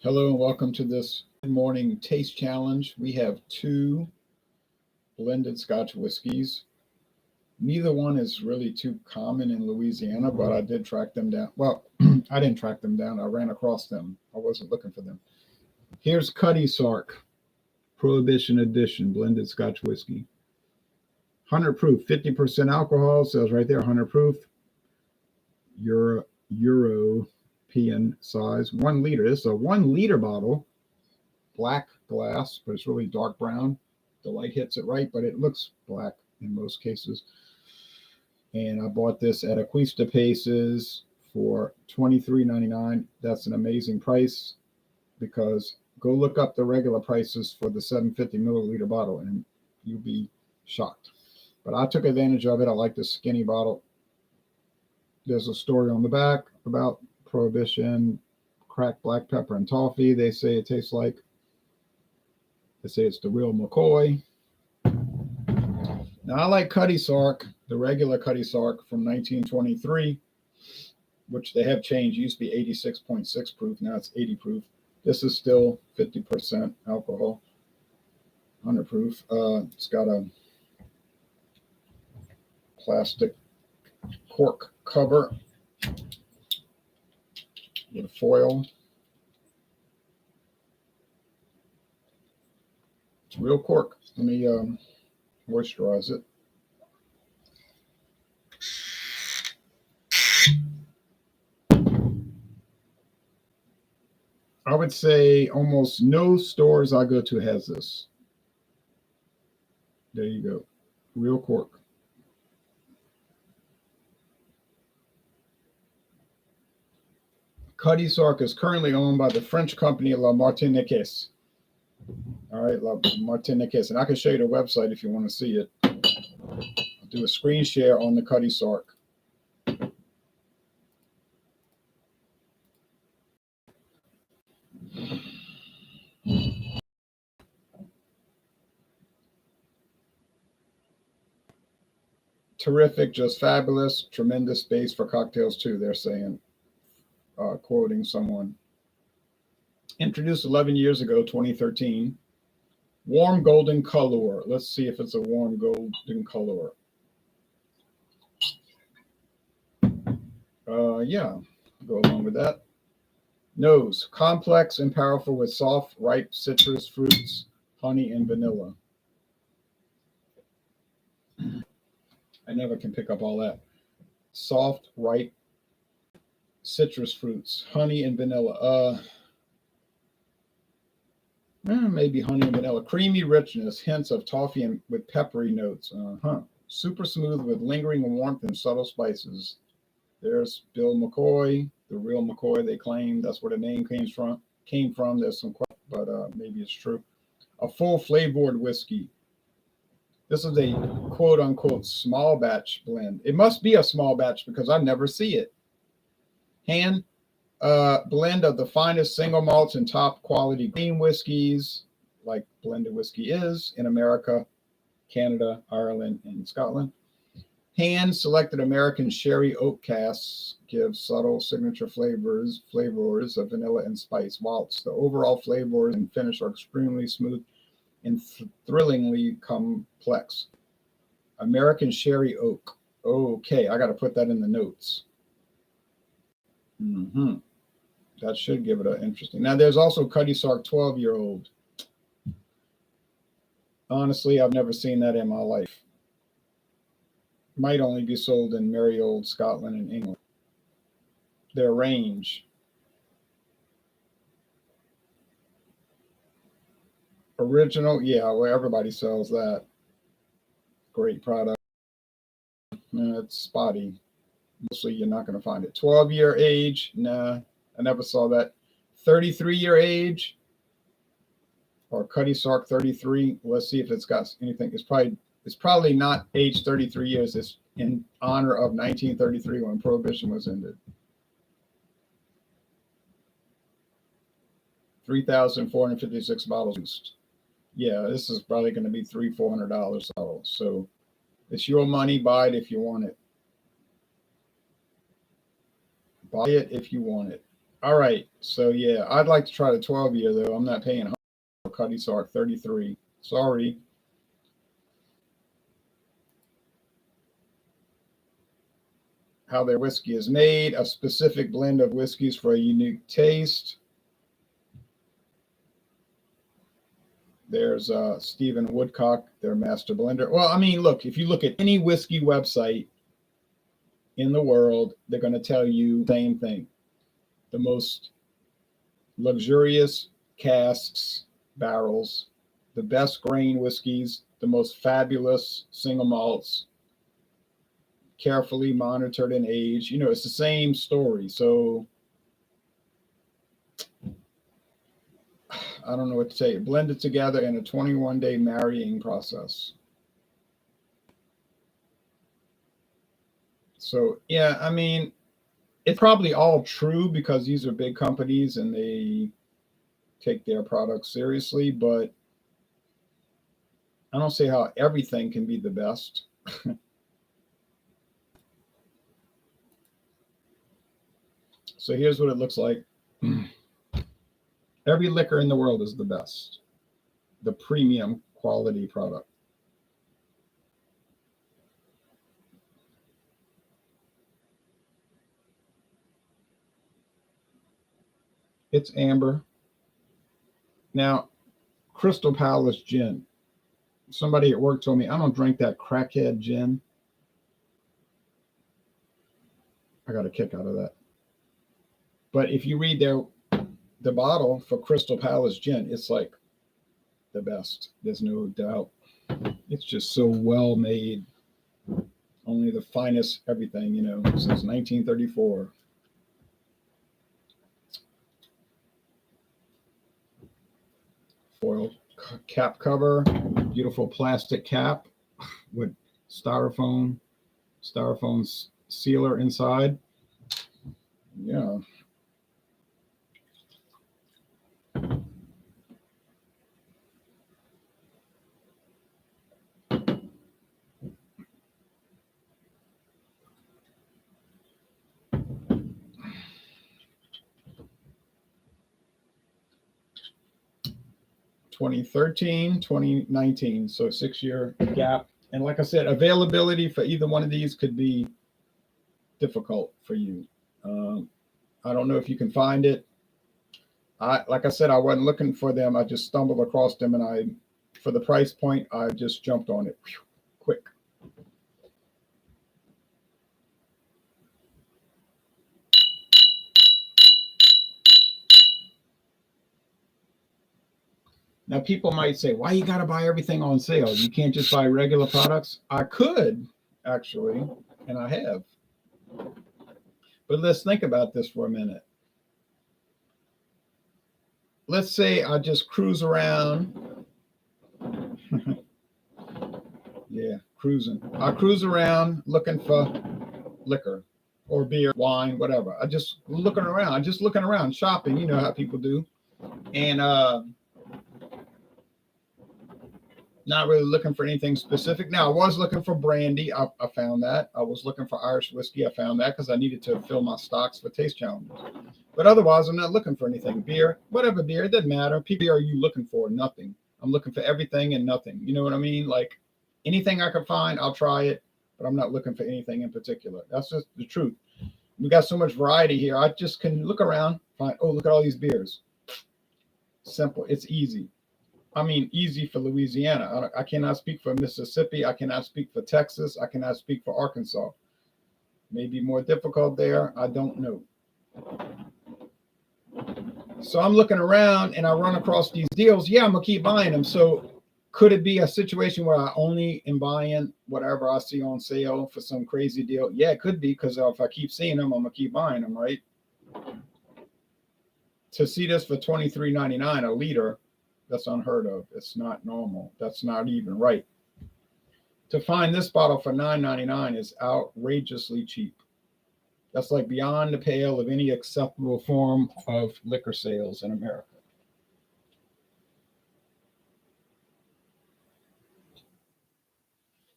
Hello and welcome to this morning taste challenge. We have two blended Scotch whiskies. Neither one is really too common in Louisiana, but I did track them down. Well, I didn't track them down. I ran across them. I wasn't looking for them. Here's Cutty Sark Prohibition Edition blended Scotch whiskey. 100 proof, 50% alcohol. Says right there, 100 proof. European size, 1 liter. This is a 1 liter bottle, black glass, but it's really dark brown. The light hits it right, but it looks black in most cases. And I bought this at Acquista Paces for $23.99. That's an amazing price because go look up the regular prices for the 750 milliliter bottle and you'll be shocked. But I took advantage of it. I like the skinny bottle. There's a story on the back about Prohibition, cracked black pepper and toffee. They say it tastes like. They say it's the real McCoy. Now, I like Cutty Sark, the regular Cutty Sark from 1923, which they have changed. It used to be 86.6 proof. Now it's 80 proof. This is still 50% alcohol, 100 proof. It's got a plastic cork cover with foil. It's real cork. Let me moisturize it. I would say almost no stores I go to has this. There you go. Real cork. Cutty Sark is currently owned by the French company La Martiniquaise. All right, La Martiniquaise. And I can show you the website if you want to see it. I'll do a screen share on the Cutty Sark. Terrific, just fabulous, tremendous base for cocktails too, they're saying, quoting someone. Introduced 11 years ago, 2013. Warm golden color. Let's see if it's a warm golden color. Yeah, go along with that. Nose, complex and powerful with soft, ripe citrus fruits, honey, and vanilla. I never can pick up all that. Soft, ripe citrus fruits, honey, and vanilla. Maybe honey and vanilla. Creamy richness, hints of toffee and with peppery notes. Super smooth with lingering warmth and subtle spices. There's Bill McCoy, the real McCoy, they claim. That's where the name came from. There's some question, but maybe it's true. A full flavored whiskey. This is a quote unquote small batch blend. It must be a small batch because I never see it. Hand blend of the finest single malts and top quality green whiskeys, like blended whiskey is in America, Canada, Ireland, and Scotland. Hand selected American sherry oak casks give subtle signature flavors of vanilla and spice, whilst the overall flavors and finish are extremely smooth and thrillingly complex. American sherry oak. Okay, I got to put that in the notes. That should give it an interesting. Now, there's also Cutty Sark 12-year-old. Honestly, I've never seen that in my life. Might only be sold in merry old Scotland and England. Their range. Original, yeah, well, everybody sells that. Great product. It's spotty. Mostly you're not going to find it. 12-year age, nah, I never saw that. 33-year age, or Cutty Sark 33. Let's see if it's got anything. It's probably not age 33 years. It's in honor of 1933 when Prohibition was ended. 3,456 bottles used. Yeah, this is probably going to be $300-400 bottle. So it's your money. Buy it if you want it. Buy it if you want it. All right. So yeah, I'd like to try the 12-year though. I'm not paying Cutty Sark 33. Sorry. How their whiskey is made, a specific blend of whiskeys for a unique taste. There's Stephen Woodcock, their master blender. Well, I mean, look, if you look at any whiskey website in the world, they're going to tell you the same thing. The most luxurious casks, barrels, the best grain whiskeys, the most fabulous single malts, carefully monitored and aged. You know, it's the same story. So I don't know what to tell you. Blended together in a 21-day marrying process. So yeah, I mean, it's probably all true because these are big companies and they take their products seriously, but I don't see how everything can be the best. So here's what it looks like. Every liquor in the world is the best, the premium quality product. It's amber. Now, Crystal Palace gin. Somebody at work told me I don't drink that crackhead gin. I got a kick out of that. But if you read the bottle for Crystal Palace gin, it's like the best. There's no doubt. It's just so well made. Only the finest everything, you know, since 1934. Foil cap cover, beautiful plastic cap with styrofoam sealer inside. Yeah. (2013, 2019), so 6-year gap. And like I said, availability for either one of these could be difficult for you. I don't know if you can find it. Like I said, I wasn't looking for them. I just stumbled across them, and for the price point, I just jumped on it. Whew, quick. Now, people might say, why you got to buy everything on sale? You can't just buy regular products? I could, actually, and I have. But let's think about this for a minute. Let's say I just cruise around. Yeah, cruising. I cruise around looking for liquor or beer, wine, whatever. I just looking around. I'm just looking around, shopping. You know how people do. And not really looking for anything specific. Now, I was looking for brandy. I found that. I was looking for Irish whiskey. I found that because I needed to fill my stocks for taste challenges. But otherwise, I'm not looking for anything. Beer, whatever beer, it doesn't matter. People, are you looking for? Nothing. I'm looking for everything and nothing. You know what I mean? Like anything I can find, I'll try it. But I'm not looking for anything in particular. That's just the truth. We got so much variety here. I just can look around, find, oh, look at all these beers. Simple. It's easy. I mean, easy for Louisiana. I cannot speak for Mississippi. I cannot speak for Texas. I cannot speak for Arkansas. Maybe more difficult there. I don't know. So I'm looking around and I run across these deals. Yeah, I'm going to keep buying them. So could it be a situation where I only am buying whatever I see on sale for some crazy deal? Yeah, it could be, because if I keep seeing them, I'm going to keep buying them, right? To see this for $23.99 a liter, that's unheard of. It's not normal. That's not even right. To find this bottle for $9.99 is outrageously cheap. That's like beyond the pale of any acceptable form of liquor sales in America.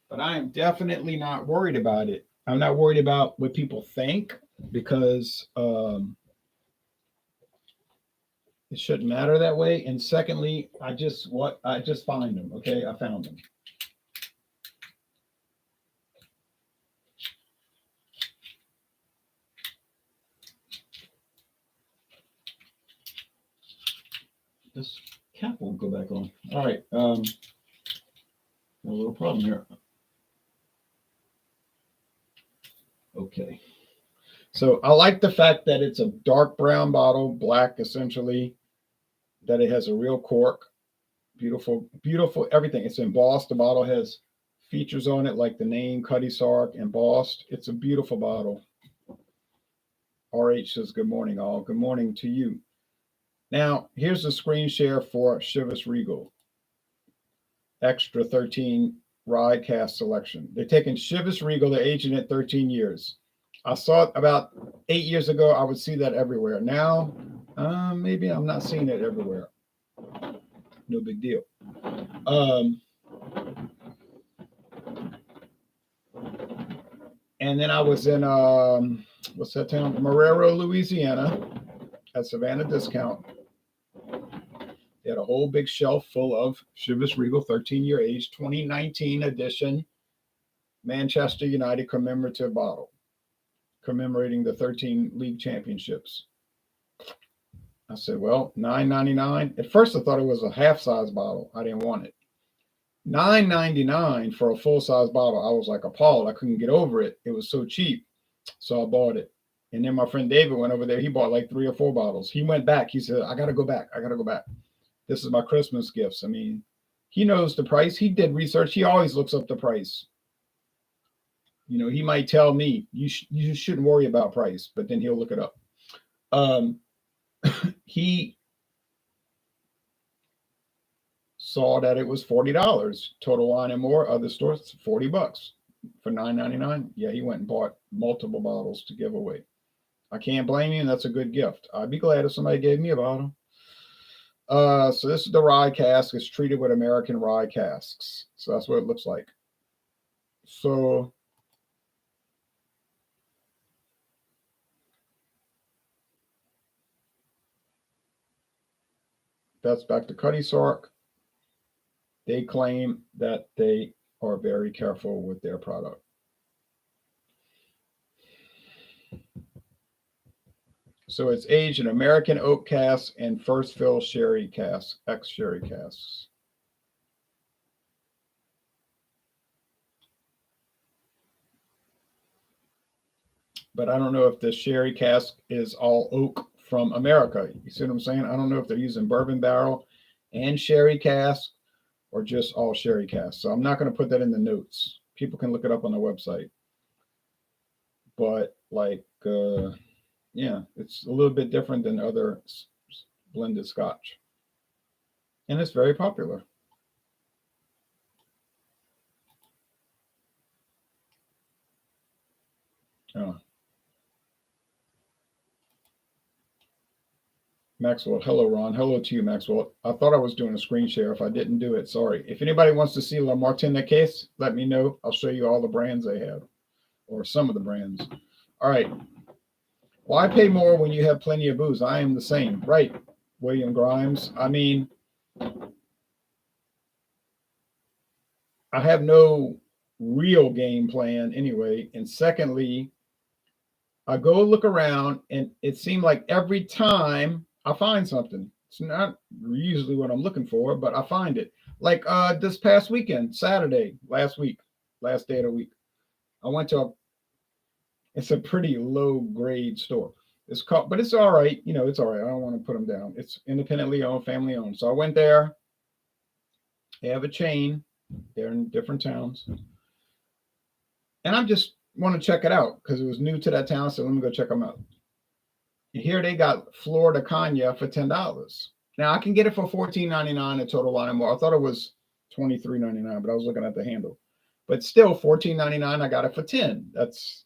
But I am definitely not worried about it. I'm not worried about what people think, because It shouldn't matter that way. And secondly, I just find them. Okay, I found them. This cap won't go back on. All right. A little problem here. Okay. So I like the fact that it's a dark brown bottle, black essentially, that it has a real cork. Beautiful, beautiful, everything. It's embossed. The bottle has features on it like the name Cutty Sark embossed. It's a beautiful bottle. RH says, good morning, all. Good morning to you. Now, here's the screen share for Chivas Regal Extra 13 Rye Cask Selection. They're taking Chivas Regal, they're aging it 13 years. I saw it about 8 years ago. I would see that everywhere. Now, maybe I'm not seeing it everywhere. No big deal. And then I was in, what's that town? Marrero, Louisiana, at Savannah Discount. They had a whole big shelf full of Chivas Regal 13-year age 2019 edition Manchester United commemorative bottle, commemorating the 13 league championships. I said, well, $9.99. At first, I thought it was a half-size bottle. I didn't want it. $9.99 for a full-size bottle. I was like appalled. I couldn't get over it. It was so cheap. So I bought it. And then my friend David went over there. He bought like 3 or 4 bottles. He went back. He said, I got to go back. I got to go back. This is my Christmas gifts. I mean, he knows the price. He did research. He always looks up the price. You know, he might tell me, you shouldn't worry about price, but then he'll look it up. He saw that it was $40. Total Wine and More, other stores, $40 for $9.99. Yeah, he went and bought multiple bottles to give away. I can't blame you, and that's a good gift. I'd be glad if somebody gave me a bottle. So this is the rye cask. It's treated with American rye casks. So that's what it looks like. So that's back to Cutty Sark. They claim that they are very careful with their product. So it's aged in American oak casks and first fill sherry casks, ex-sherry casks. But I don't know if the sherry cask is all oak from America. You see what I'm saying? I don't know if they're using bourbon barrel and sherry cask or just all sherry cask. So I'm not going to put that in the notes. People can look it up on the website. But like, yeah, it's a little bit different than other blended Scotch. And it's very popular. Oh. Maxwell, hello, Ron. Hello to you, Maxwell. I thought I was doing a screen share. If I didn't do it, sorry. If anybody wants to see La Martiniquaise, let me know. I'll show you all the brands they have, or some of the brands. All right. Why pay more when you have plenty of booze? I am the same. Right, William Grimes. I mean, I have no real game plan anyway. And secondly, I go look around and it seemed like every time I find something. It's not usually what I'm looking for, but I find it. Like this past weekend, Saturday, last day of the week, I went to it's a pretty low grade store. It's called, but it's all right. You know, it's all right. I don't want to put them down. It's independently owned, family owned. So I went there. They have a chain. They're in different towns. And I just want to check it out because it was new to that town. So let me go check them out. Here they got Florida Cognac for $10. Now I can get it for $14.99 at Total Wine and More. I thought it was $23.99, but I was looking at the handle. But still $14.99. I got it for $10. That's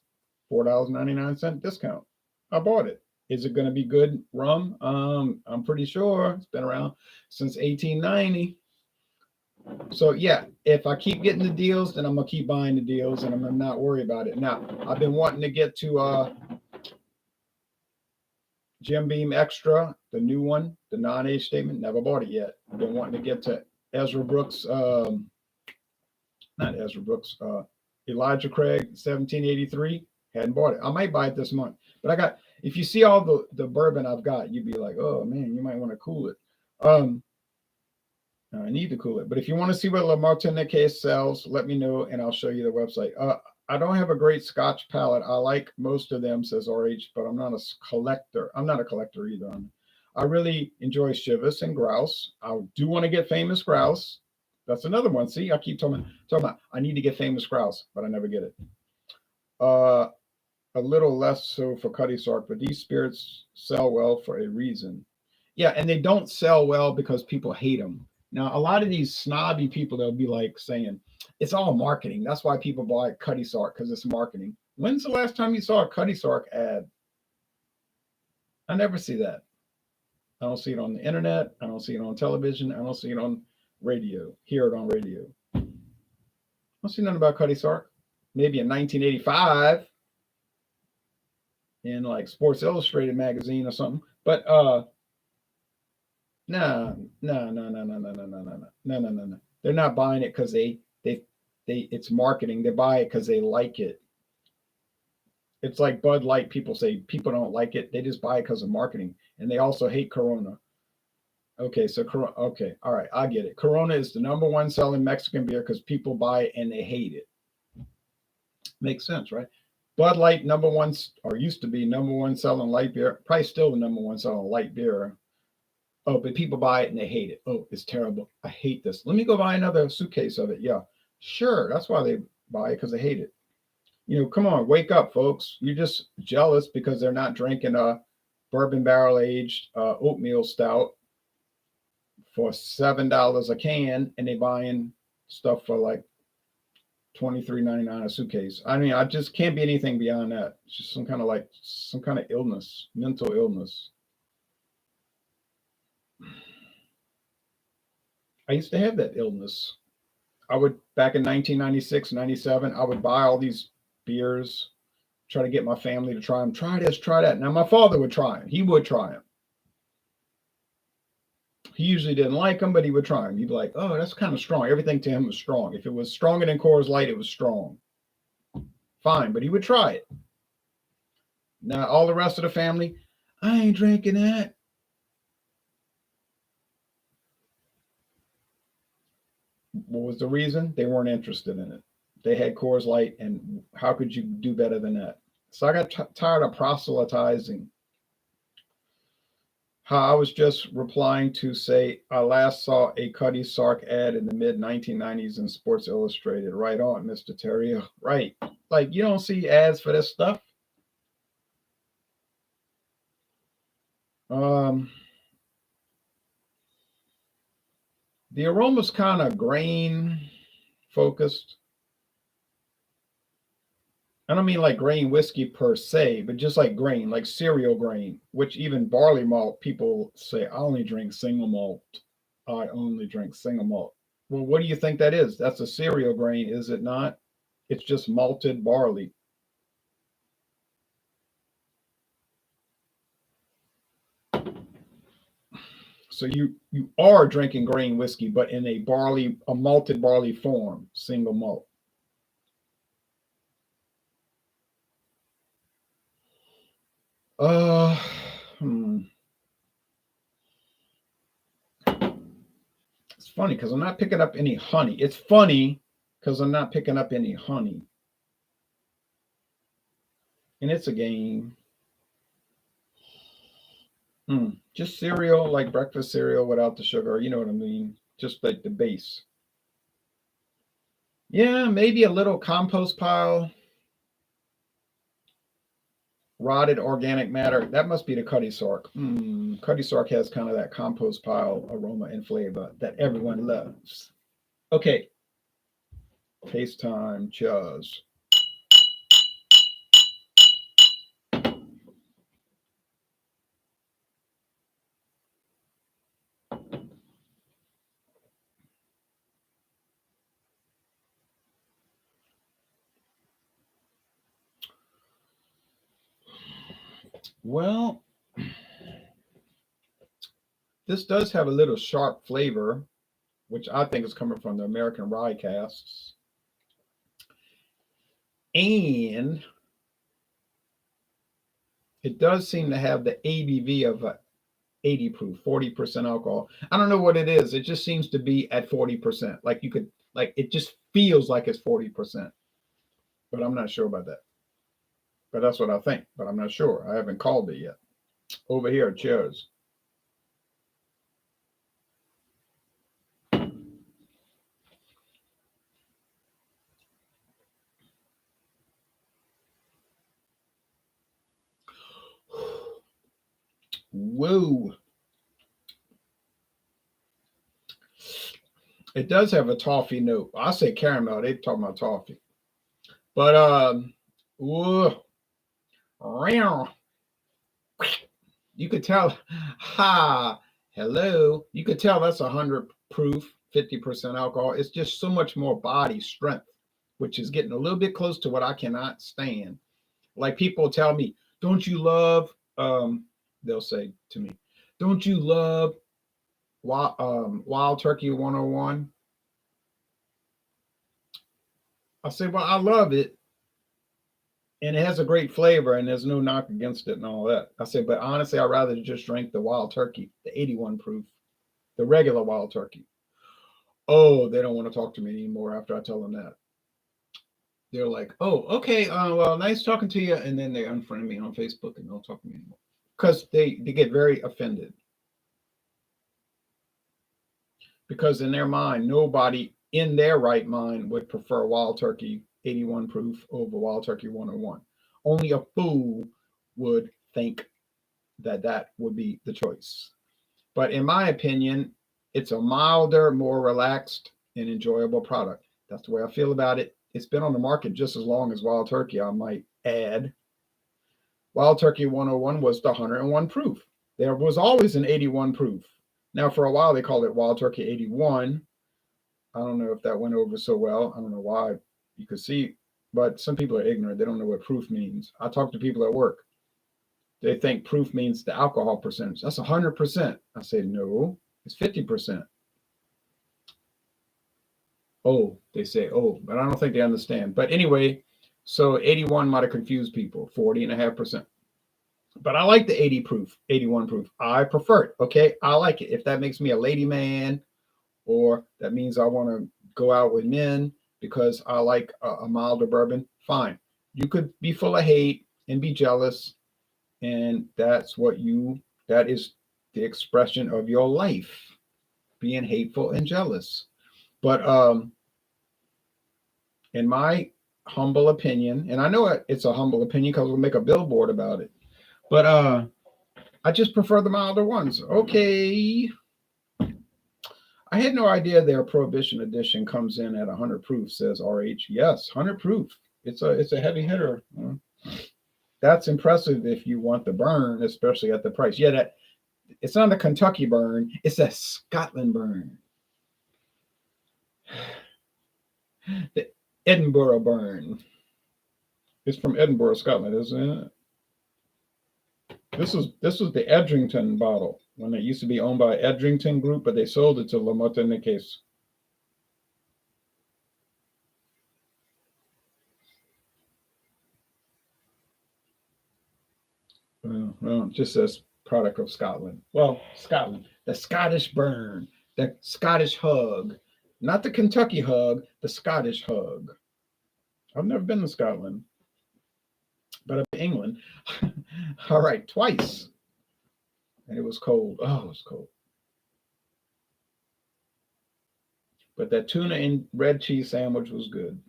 $4.99 discount. I bought it. Is it going to be good rum? I'm pretty sure it's been around since 1890. So yeah, if I keep getting the deals, then I'm gonna keep buying the deals, and I'm gonna not worry about it. Now I've been wanting to get to Jim Beam Extra, the new one, the non-age statement. Never bought it yet. I've been wanting to get to Ezra Brooks, not Ezra Brooks, Elijah Craig, 1783. Hadn't bought it. I might buy it this month. But I got, if you see all the bourbon I've got, you'd be like, oh man, you might want to cool it. I need to cool it. But if you want to see what La Martiniquaise sells, let me know and I'll show you the website. I don't have a great Scotch palate. I like most of them, says RH, but I'm not a collector. I'm not a collector either. I really enjoy Chivas and Grouse. I do want to get Famous Grouse. That's another one. See, I keep talking about I need to get Famous Grouse, but I never get it. A little less so for Cutty Sark, but these spirits sell well for a reason. Yeah, and they don't sell well because people hate them. Now, a lot of these snobby people, they'll be like saying, it's all marketing. That's why people buy Cutty Sark, because it's marketing. When's the last time you saw a Cutty Sark ad? I never see that. I don't see it on the internet. I don't see it on television. I don't see it on radio. Hear it on radio. I don't see nothing about Cutty Sark. Maybe in 1985 in like Sports Illustrated magazine or something. But no. They're not buying it because they it's marketing. They buy it because they like it. It's like Bud Light. People say people don't like it. They just buy it because of marketing, and they also hate Corona. Okay, so okay, all right, I get it. Corona is the number one selling Mexican beer because people buy it and they hate it. Makes sense, right? Bud Light, number one, or used to be number one selling light beer. Probably still the number one selling light beer. Oh, but people buy it and they hate it. Oh, it's terrible. I hate this. Let me go buy another suitcase of it. Yeah, sure. That's why they buy it, because they hate it. You know, come on, wake up, folks. You're just jealous because they're not drinking a bourbon barrel aged oatmeal stout for $7 a can, and they buying stuff for like $23.99 a suitcase. I mean, I just can't be anything beyond that. It's just some kind of illness, mental illness. I used to have that illness. I would, back in 1996, 97, I would buy all these beers, try to get my family to try them. Try this, try that. Now, my father would try them. He would try them. He usually didn't like them, but he would try them. He'd be like, oh, that's kind of strong. Everything to him was strong. If it was stronger than Coors Light, it was strong. Fine, but he would try it. Now, all the rest of the family, I ain't drinking that. What was the reason? They weren't interested in it. They had Coors Light, and how could you do better than that? So I got tired of proselytizing. I was just replying to say I last saw a Cutty Sark ad in the mid 1990s in Sports Illustrated. Right on, Mr. Terry. Right. Like, you don't see ads for this stuff. The aroma's kind of grain focused. I don't mean like grain whiskey per se, but just like grain, like cereal grain, which even barley malt, people say, I only drink single malt. I only drink single malt. Well, what do you think that is? That's a cereal grain, is it not? It's just malted barley. So you are drinking grain whiskey, but in a malted barley form, single malt. Uh, hmm. It's funny because I'm not picking up any honey. It's funny because I'm not picking up any honey. And it's a game. Just cereal, like breakfast cereal without the sugar. You know what I mean? Just like the base. Yeah, maybe a little compost pile. Rotted organic matter. That must be the Cutty Sark. Cutty Sark has kind of that compost pile aroma and flavor that everyone loves. Okay. Taste time. Cheers. Well, This does have a little sharp flavor, which I think is coming from the American rye casks. And it does seem to have the ABV of a 80 proof, 40% alcohol. I don't know what it is. It just seems to be at 40%. Like you could, like, it just feels like it's 40%, but I'm not sure about that. But that's what I think, but I'm not sure. I haven't called it yet. Over here, cheers. Whoa. It does have a toffee note. I say caramel. They talk about toffee. But whoa, you could tell. Ha, hello. You could tell that's 100 proof, 50% alcohol. It's just so much more body strength, which is getting a little bit close to what I cannot stand. Like people tell me, "Don't you love?" They'll say to me, "Don't you love Wild Turkey 101?" I say, "Well, I love it, and it has a great flavor, and there's no knock against it and all that." I said, "But honestly, I'd rather just drink the Wild Turkey, the 81 proof, the regular Wild Turkey." Oh, they don't want to talk to me anymore after I tell them that. They're like, "Oh, okay, well, nice talking to you," and then they unfriend me on Facebook and don't talk to me anymore because they get very offended. Because in their mind, nobody in their right mind would prefer Wild Turkey 81 proof over Wild Turkey 101. Only a fool would think that that would be the choice. But in my opinion, it's a milder, more relaxed, and enjoyable product. That's the way I feel about it. It's been on the market just as long as Wild Turkey, I might add. Wild Turkey 101 was the 101 proof. There was always an 81 proof. Now, for a while, they called it Wild Turkey 81. I don't know if that went over so well. I don't know why. You could see, but some people are ignorant. They don't know what proof means. I talk to people at work. They think proof means the alcohol percentage. That's 100%. I say, no, it's 50%. Oh, they say, oh, but I don't think they understand. But anyway, so 81 might have confused people, 40.5%. But I like the 80 proof, 81 proof. I prefer it. Okay. I like it. If that makes me a lady man, or that means I want to go out with men because I like a milder bourbon, fine. You could be full of hate and be jealous, and that is the expression of your life, being hateful and jealous. But in my humble opinion, and I know it's a humble opinion because we'll make a billboard about it, but I just prefer the milder ones. Okay. I had no idea their Prohibition edition comes in at 100 proof, says RH. Yes, 100 proof. It's a heavy hitter. That's impressive if you want the burn, especially at the price. Yeah, it's not a Kentucky burn. It's a Scotland burn. The Edinburgh burn. It's from Edinburgh, Scotland, isn't it? This was the Edrington bottle when it used to be owned by Edrington Group, but they sold it to La Martiniquaise. Well, it just says product of Scotland. Well, Scotland, the Scottish burn, the Scottish hug, not the Kentucky hug, the Scottish hug. I've never been to Scotland, but I've been to England. All right, twice. And it was cold. Oh, it was cold. But that tuna and red cheese sandwich was good.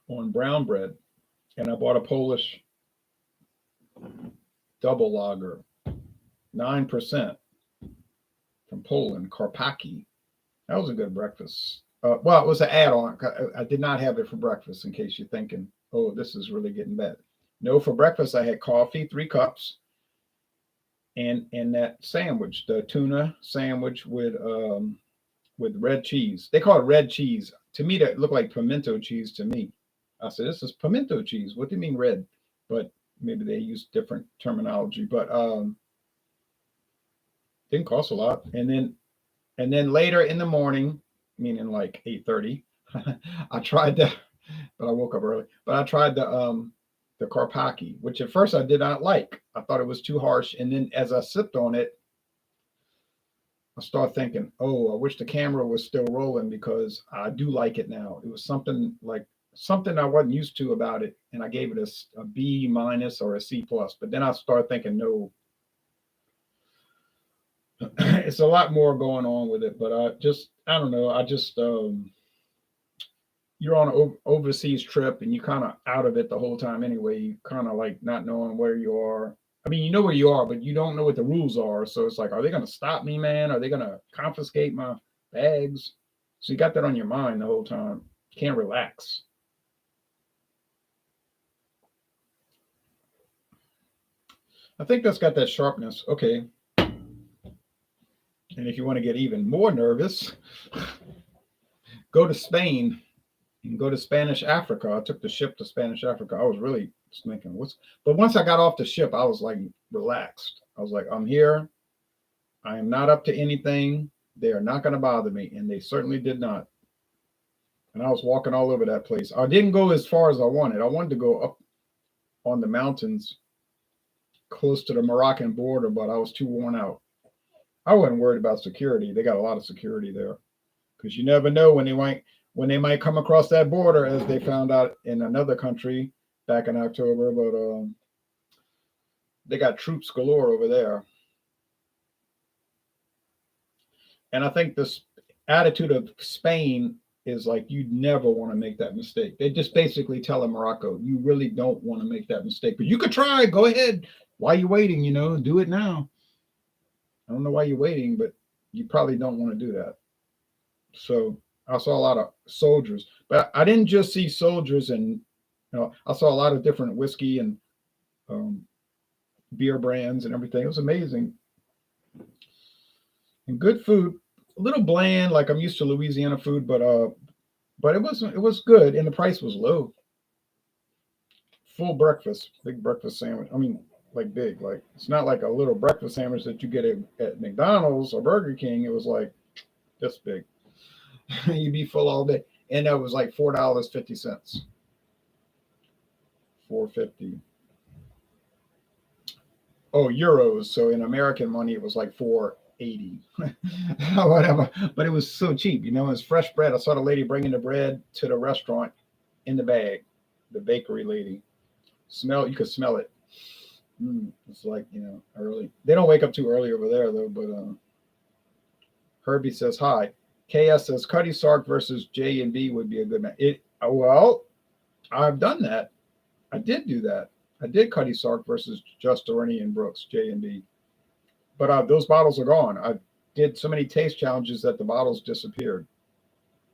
On brown bread. And I bought a Polish double lager, 9% from Poland, Karpaki. That was a good breakfast. Well, it was an add-on. I did not have it for breakfast, in case you're thinking, oh, this is really getting bad. No, for breakfast I had coffee, 3 cups, and that sandwich, the tuna sandwich with red cheese. They call it red cheese. To me, that looked like pimento cheese to me. I said, this is pimento cheese. What do you mean red? But Maybe they use different terminology, but didn't cost a lot. And then later in the morning, meaning like 8:30, I tried but I woke up early. But I tried the Karpaki, which at first I did not like. I thought it was too harsh. And then as I sipped on it, I started thinking, oh, I wish the camera was still rolling because I do like it now. It was something I wasn't used to about it, and I gave it a B minus or a C plus. But then I started thinking, no, it's a lot more going on with it. But I don't know. You're on an overseas trip and you kind of out of it the whole time anyway. You kind of like not knowing where you are. I mean, you know where you are, but you don't know what the rules are. So it's like, are they going to stop me, man? Are they going to confiscate my bags? So you got that on your mind the whole time. You can't relax. I think that's got that sharpness. Okay. And if you want to get even more nervous, go to Spain and go to Spanish Africa. I took the ship to Spanish Africa. I was really thinking, but once I got off the ship, I was like relaxed. I was like, I'm here. I am not up to anything. They are not going to bother me. And they certainly did not. And I was walking all over that place. I didn't go as far as I wanted. I wanted to go up on the mountains close to the Moroccan border, but I was too worn out. I wasn't worried about security. They got a lot of security there because you never know when they might come across that border, as they found out in another country back in October. But they got troops galore over there. And I think this attitude of Spain is like, you never want to make that mistake. They just basically tell Morocco, you really don't want to make that mistake, but you could try. Go ahead. Why are you waiting? Do it now. I don't know why you're waiting, but you probably don't want to do that. So I saw a lot of soldiers, but I didn't just see soldiers, and I saw a lot of different whiskey and beer brands and everything. It was amazing. And good food, a little bland, like I'm used to Louisiana food, but it was good, and the price was low. Full breakfast, big breakfast sandwich. I mean, like big, like it's not like a little breakfast sandwich that you get at McDonald's or Burger King. It was like this big. You'd be full all day, and that was like $4.50. $4.50. Oh, euros. So in American money, it was like $4.80. Whatever. But it was so cheap. It was fresh bread. I saw the lady bringing the bread to the restaurant in the bag. The bakery lady. You could smell it. It's like, early. They don't wake up too early over there though. But Herbie says hi. KS says Cutty Sark versus J&B would be a good match. Well, I've done that. I did do that. I did Cutty Sark versus Just Orny and Brooks, J&B. But those bottles are gone. I did so many taste challenges that the bottles disappeared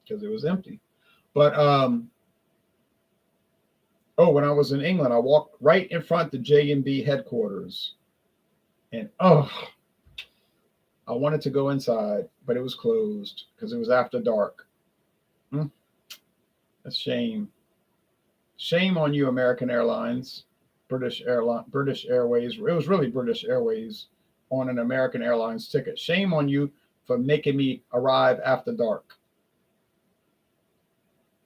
because it was empty. But when I was in England, I walked right in front of the J&B headquarters. And I wanted to go inside, but it was closed because it was after dark. That's a shame. Shame on you, American Airlines, British Airways. It was really British Airways on an American Airlines ticket. Shame on you for making me arrive after dark.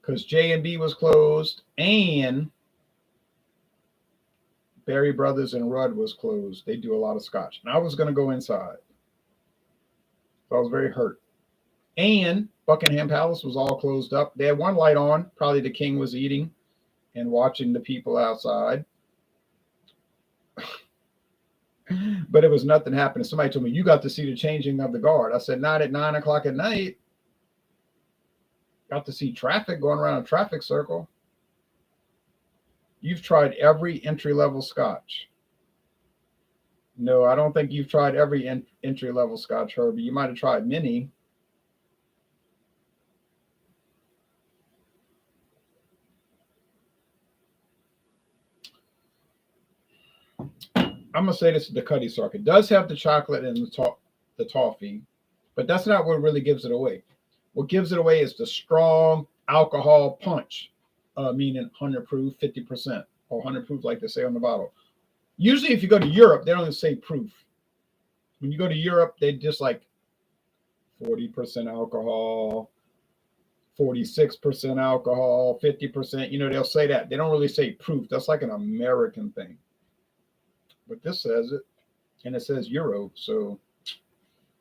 Because J&B was closed and Berry Brothers and Rudd was closed. They do a lot of Scotch. And I was going to go inside. So I was very hurt. And Buckingham Palace was all closed up. They had one light on. Probably the king was eating and watching the people outside. But it was nothing happening. Somebody told me, you got to see the changing of the guard. I said, not at 9 o'clock at night. Got to see traffic going around a traffic circle. You've tried every entry-level Scotch. No, I don't think you've tried every entry-level Scotch, Herbie. You might have tried many. I'm going to say this to the Cutty Sark. It does have the chocolate and the toffee, but that's not what really gives it away. What gives it away is the strong alcohol punch, meaning 100 proof, 50%, or 100 proof like they say on the bottle. Usually if you go to Europe, they don't say proof. When you go to Europe, they just like 40% alcohol, 46% alcohol, 50%. They'll say that. They don't really say proof. That's like an American thing. But this says it, and it says Euro, so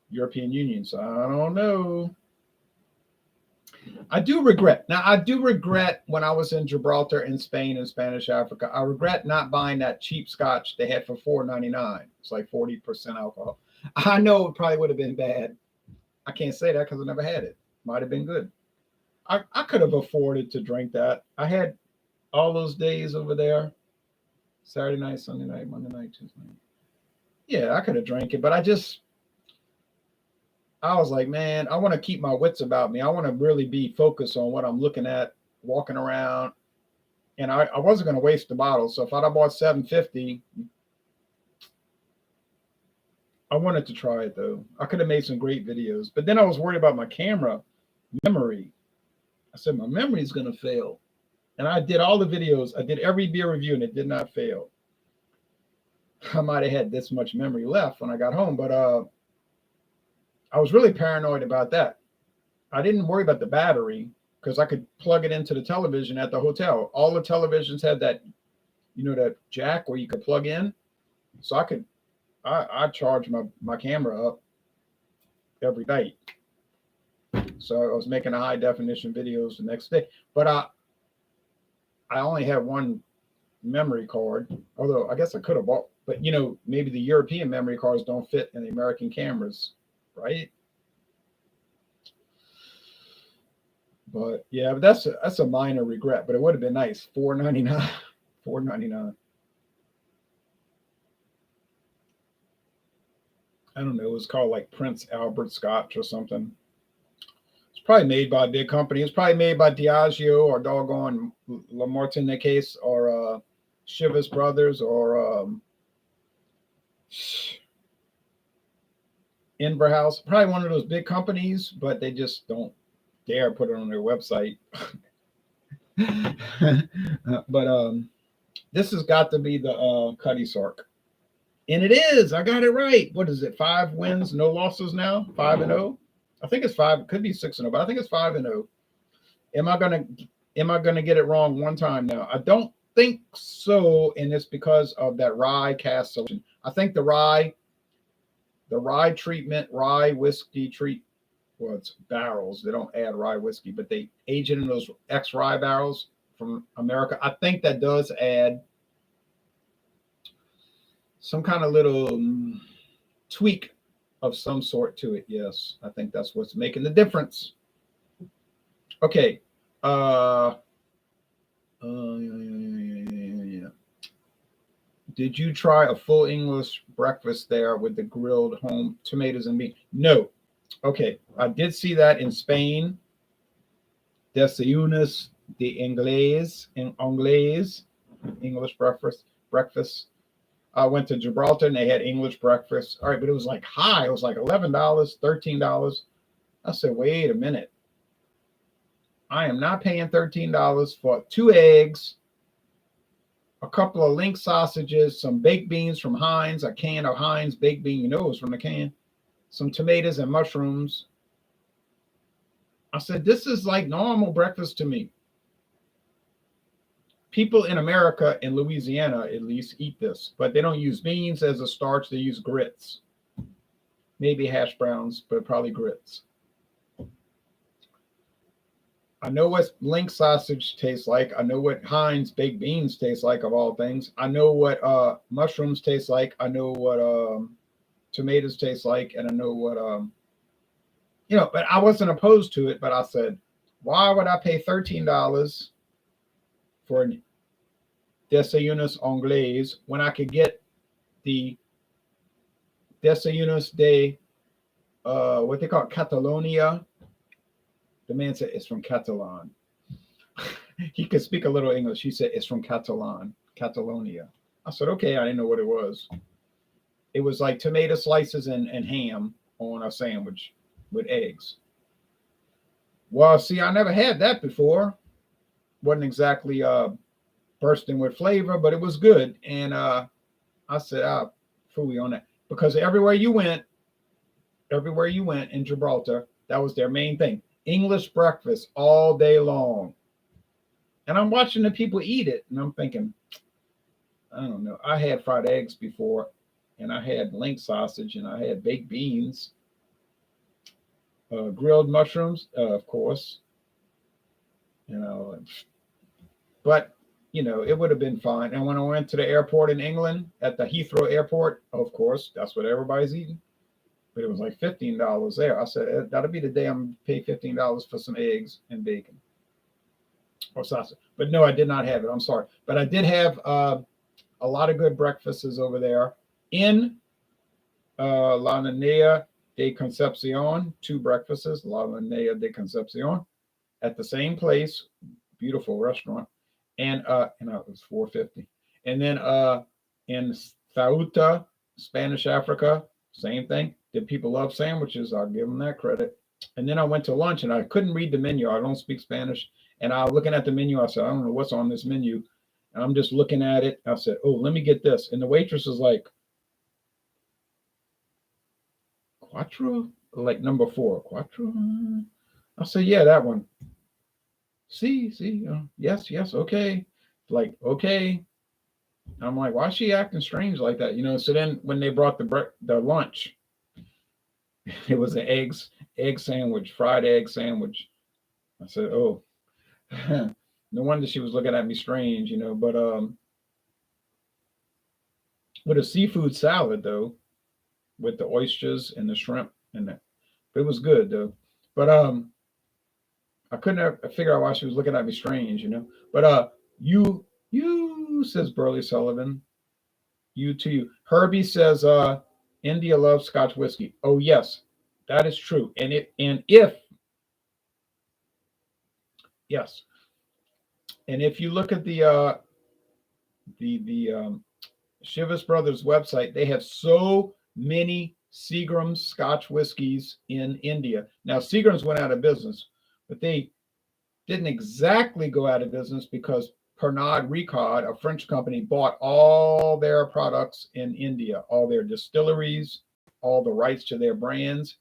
European Union. So I don't know. I do regret when I was in Gibraltar in Spain and Spanish Africa. I regret not buying that cheap Scotch they had for $4.99. It's like 40% alcohol. I know it probably would have been bad. I can't say that because I never had it. Might have been good. I could have afforded to drink that. I had all those days over there. Saturday night, Sunday night, Monday night, Tuesday night. Yeah, I could have drank it, but I was like, man, I want to keep my wits about me. I want to really be focused on what I'm looking at, walking around. And I wasn't going to waste the bottle. So if I'd have bought $7.50, I wanted to try it though. I could have made some great videos, but then I was worried about my camera memory. I said, my memory is going to fail. And I did all the videos. I did every beer review and it did not fail. I might have had this much memory left when I got home, but I was really paranoid about that. I didn't worry about the battery because I could plug it into the television at the hotel. All the televisions had that, that jack where you could plug in. So I charge my camera up every night. So I was making a high definition videos the next day, but I only had one memory card, although I guess I could have bought, but maybe the European memory cards don't fit in the American cameras, right? But yeah, but that's a minor regret, but it would have been nice. $4.99. $4.99. I don't know. It was called like Prince Albert Scotch or something. It's probably made by a big company. It's probably made by Diageo or doggone La Martiniquaise or Chivas Brothers or Inverhouse. Probably one of those big companies, but they just don't dare put it on their website. But this has got to be the Cutty Sark. And it is. I got it right. What is it? 5 wins, no losses now? 5-0? I think it's 5. It could be 6-0, but I think it's 5-0. Am I gonna get it wrong one time now? I don't think so, and it's because of that Rye Cask Selection. I think the rye treatment, rye whiskey treat. Well, it's barrels. They don't add rye whiskey, but they age it in those ex-rye barrels from America. I think that does add some kind of little tweak of some sort to it. Yes, I think that's what's making the difference. Okay. Yeah. Did you try a full English breakfast there with the grilled home tomatoes and beans? No. Okay. I did see that in Spain. Desayunos de Inglés, English breakfast. I went to Gibraltar and they had English breakfast. All right, but it was like high. It was like $11, $13. I said, wait a minute. I am not paying $13 for 2 eggs, a couple of link sausages, some baked beans from Heinz, a can of Heinz baked bean, it was from the can, some tomatoes and mushrooms. I said, this is like normal breakfast to me. People in America, in Louisiana at least, eat this, but they don't use beans as a starch. They use grits, maybe hash browns, but probably grits. I know what link sausage tastes like. I know what Heinz baked beans taste like, of all things. I know what mushrooms taste like. I know what tomatoes taste like, and I know what but I wasn't opposed to it, but I said, why would I pay $13 for Desayunos Anglais when I could get the Desayunos de what they call Catalonia? The man said it's from Catalan. He could speak a little English. He said it's from Catalonia. I said, okay, I didn't know what it was. It was like tomato slices and ham on a sandwich with eggs. Well, see, I never had that before. Wasn't exactly bursting with flavor, but it was good. And I I said, phooey on that. Because everywhere you went in Gibraltar, that was their main thing. English breakfast all day long. And I'm watching the people eat it, and I'm thinking, I don't know. I had fried eggs before, and I had link sausage, and I had baked beans, grilled mushrooms, of course. You know, but it would have been fine. And when I went to the airport in England at the Heathrow Airport, of course, that's what everybody's eating. But it was like $15 there. I said that'll be the day I'm gonna pay $15 for some eggs and bacon or sausage. But no, I did not have it. I'm sorry, but I did have a lot of good breakfasts over there in La Linea de Concepcion. 2 breakfasts, La Linea de Concepcion, at the same place, beautiful restaurant, and it was $4.50. And then in Ceuta, Spanish Africa, same thing. Did people love sandwiches? I'll give them that credit. And then I went to lunch, and I couldn't read the menu. I don't speak Spanish, and I was looking at the menu. I said, I don't know what's on this menu. And I'm just looking at it. I said, oh, let me get this. And the waitress was like, Quattro? Like number 4. Quattro? I said, yeah, that one. See, yes, okay. Like, okay. I'm like, why is she acting strange like that? So then when they brought the lunch, it was an egg sandwich, fried egg sandwich. I said, oh, no wonder she was looking at me strange, but with a seafood salad though, with the oysters and the shrimp and that. It was good though. But I couldn't figure out why she was looking at me strange, But you says Burley Sullivan. You too. Herbie says India loves Scotch whiskey. Oh yes, that is true. And if you look at the Chivas Brothers website, they have so many Seagram's Scotch whiskies in India. Now Seagram's went out of business, but they didn't exactly go out of business because Pernod Ricard, a French company, bought all their products in India, all their distilleries, all the rights to their brands.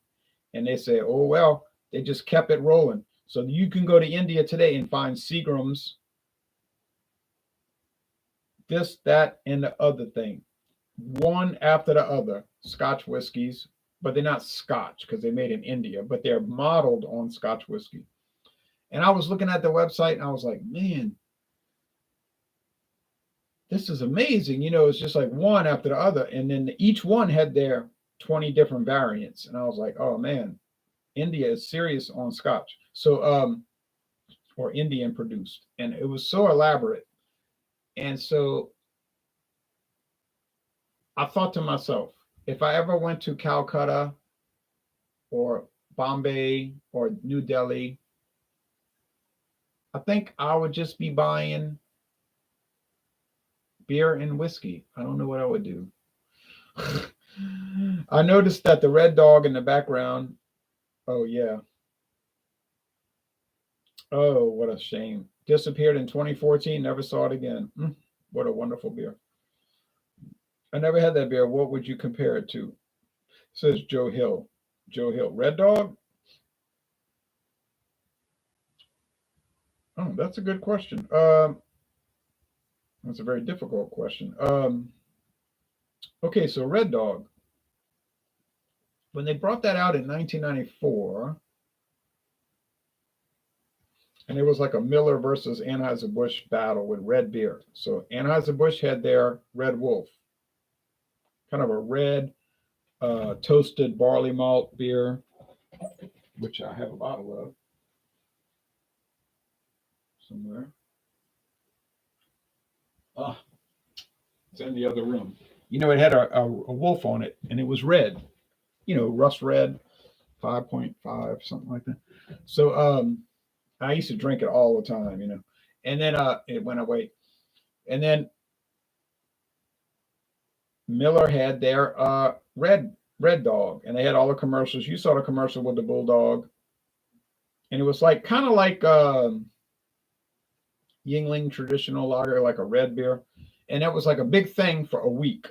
And they say, oh, well, they just kept it rolling. So you can go to India today and find Seagram's, this, that, and the other thing, one after the other, Scotch whiskeys, but they're not Scotch because they're made in India, but they're modeled on Scotch whiskey. And I was looking at the website and I was like, man, this is amazing. It's just like one after the other. And then each one had their 20 different variants. And I was like, oh man, India is serious on Scotch. So, or Indian produced. And it was so elaborate. And so I thought to myself, if I ever went to Calcutta or Bombay or New Delhi, I think I would just be buying beer and whiskey. I don't know what I would do. I noticed that the red dog in the background. Oh, yeah. Oh, what a shame. Disappeared in 2014. Never saw it again. What a wonderful beer. I never had that beer. What would you compare it to? Says Joe Hill. Joe Hill. Red Dog? Oh, that's a good question. That's a very difficult question. Okay, so Red Dog. When they brought that out in 1994, and it was like a Miller versus Anheuser-Busch battle with red beer. So Anheuser-Busch had their Red Wolf, kind of a red toasted barley malt beer, which I have a bottle of somewhere. It's in the other room. It had a wolf on it, and it was red. Rust red, 5.5, something like that. So I used to drink it all the time, And then it went away. And then Miller had their red dog, and they had all the commercials. You saw the commercial with the bulldog, and it was like kind of like Yingling traditional lager, like a red beer, and that was like a big thing for a week.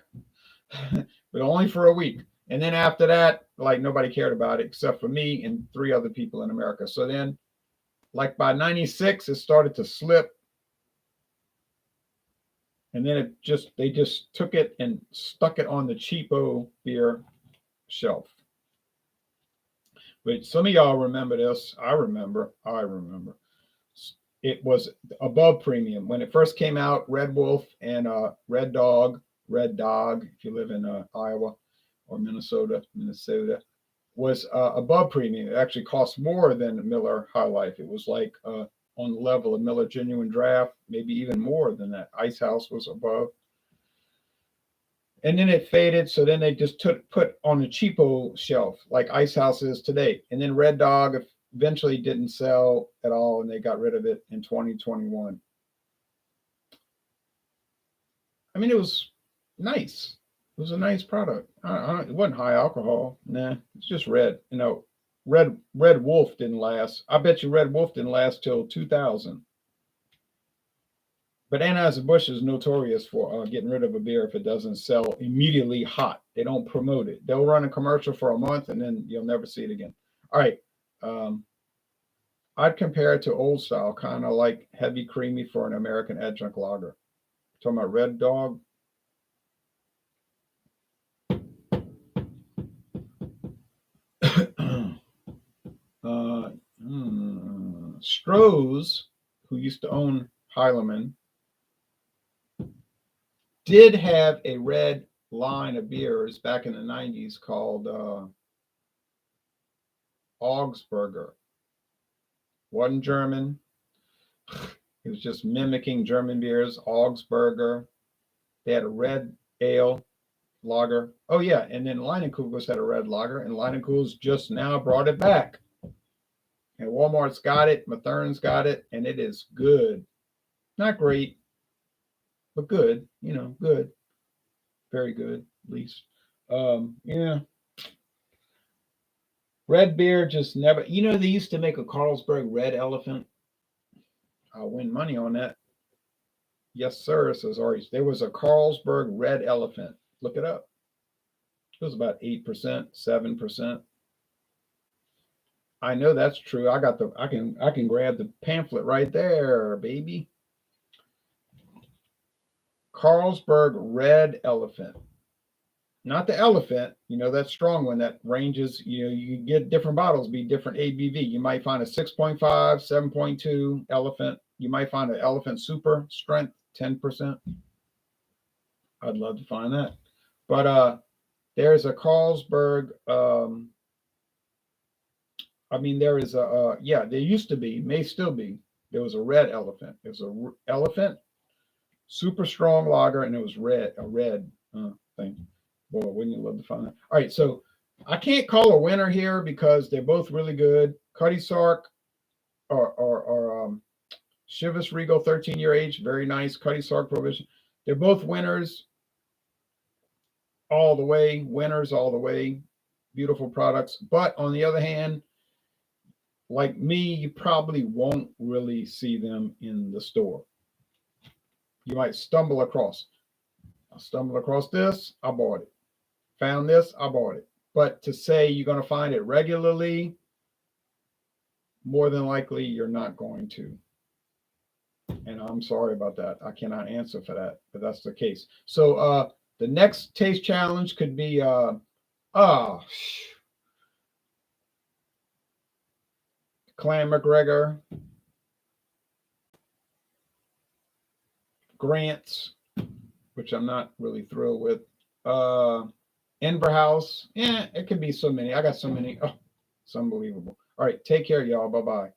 but only for a week. And then after that, like nobody cared about it except for me and 3 other people in America. So then, like by 96, it started to slip. And then they just took it and stuck it on the cheapo beer shelf. But some of y'all remember this. I remember. It was above premium. When it first came out, Red Wolf and Red Dog, if you live in Iowa or Minnesota, was above premium. It actually cost more than Miller High Life. It was like on the level of Miller Genuine Draft, maybe even more than that. Ice House was above. And then it faded, so then they just put on the cheapo shelf, like Ice House is today. And then Red Dog eventually didn't sell at all, and they got rid of it in 2021. I mean, it was nice. It was a nice product. It wasn't high alcohol. Nah, it's just red. You know, Red Wolf didn't last. I bet you Red Wolf didn't last till 2000. But Anheuser-Busch is notorious for getting rid of a beer if it doesn't sell immediately hot. They don't promote it. They'll run a commercial for a month and then you'll never see it again. All right. I'd compare it to Old Style, kind of like heavy creamy for an American adjunct lager. Talking about Red Dog. Stroh's, who used to own Heilemann, did have a red line of beers back in the 90s called Augsburger. Wasn't German. It was just mimicking German beers. Augsburger. They had a red ale lager. Oh yeah, and then Leinenkugel's had a red lager, and Leinenkugel's just now brought it back. And Walmart's got it, Mathern's got it, and it is good. Not great, but good. You know, good. Very good, at least. Yeah. Red beer just never. You know, they used to make a Carlsberg Red Elephant. I'll win money on that. Yes, sir, says Ari. There was a Carlsberg Red Elephant. Look it up. It was about 8%, 7%. I know that's true. I can grab the pamphlet right there, baby. Carlsberg Red Elephant. Not the elephant, you know, that strong one that ranges, you know, you get different bottles, be different ABV. You might find a 6.5, 7.2 elephant. You might find an elephant super strength, 10%. I'd love to find that. But there's a Carlsberg, there is there used to be, may still be, there was a red elephant. There's a elephant, super strong lager, and it was red, a red thing. Boy, wouldn't you love to find that? All right, so I can't call a winner here because they're both really good. Cutty Sark or Chivas Regal 13-year age, very nice. Cutty Sark Prohibition. They're both winners all the way, winners all the way. Beautiful products. But on the other hand, like me, you probably won't really see them in the store. You might stumble across. I stumbled across this, I bought it. Found this, I bought it. But to say you're going to find it regularly, more than likely you're not going to. And I'm sorry about that. I cannot answer for that, but that's the case. So the next taste challenge could be Clan McGregor, Grant's, which I'm not really thrilled with. Inverhouse. Yeah, it could be so many. I got so many. Oh, it's unbelievable. All right, take care, y'all. Bye-bye.